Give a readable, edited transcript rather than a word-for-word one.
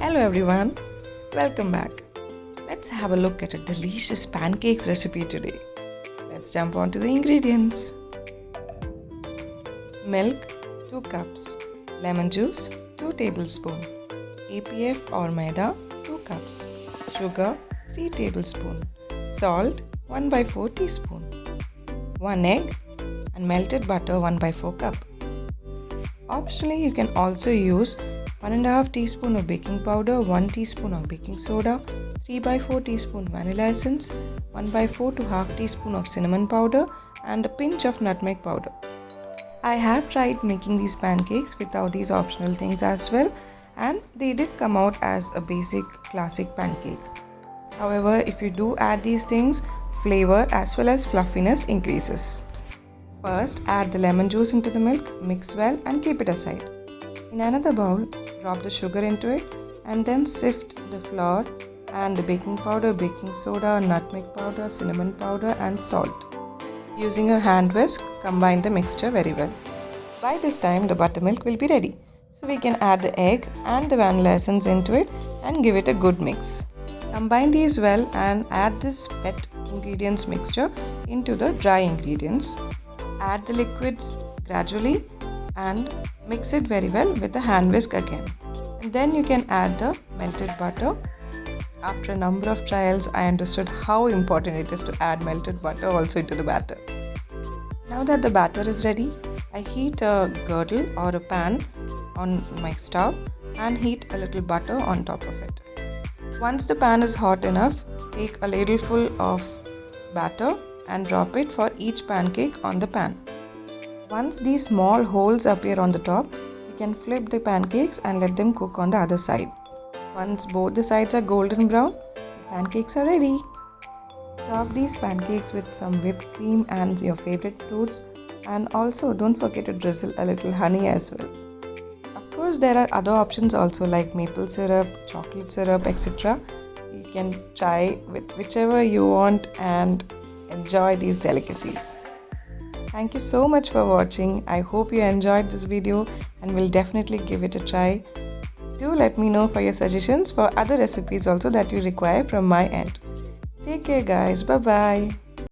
Hello everyone, welcome back. Let's have a look at a delicious pancakes recipe today. Let's jump on to the ingredients. Milk 2 cups, lemon juice 2 tablespoons, APF or maida 2 cups, sugar 3 tablespoons, salt 1/4 teaspoon, 1 egg and melted butter 1/4 cup. Optionally, you can also use 1.5 teaspoon of baking powder, 1 teaspoon of baking soda, 3/4 teaspoon vanilla essence, 1/4 to half teaspoon of cinnamon powder and a pinch of nutmeg powder. I have tried making these pancakes without these optional things as well, and they did come out as a basic classic pancake. However, if you do add these things, flavor as well as fluffiness increases. First, add the lemon juice into the milk, mix well and keep it aside. In another bowl, drop the sugar into it and then sift the flour and the baking powder, baking soda, nutmeg powder, cinnamon powder and salt. Using a hand whisk, combine the mixture very well. By this time, the buttermilk will be ready. So we can add the egg and the vanilla essence into it and give it a good mix. Combine these well and add this wet ingredients mixture into the dry ingredients. Add the liquids gradually and mix it very well with the hand whisk again. And then you can add the melted butter. After a number of trials, I understood how important it is to add melted butter also into the batter. Now that the batter is ready, I heat a girdle or a pan on my stove and heat a little butter on top of it. Once the pan is hot enough, take a ladleful of batter and drop it for each pancake on the pan. Once these small holes appear on the top, you can flip the pancakes and let them cook on the other side. Once both the sides are golden brown, the pancakes are ready. Top these pancakes with some whipped cream and your favorite fruits, and also don't forget to drizzle a little honey as well. Of course, there are other options also like maple syrup, chocolate syrup, etc. You can try with whichever you want and enjoy these delicacies. Thank you so much for watching. I hope you enjoyed this video and will definitely give it a try. Do let me know for your suggestions for other recipes also that you require from my end. Take care guys. Bye bye.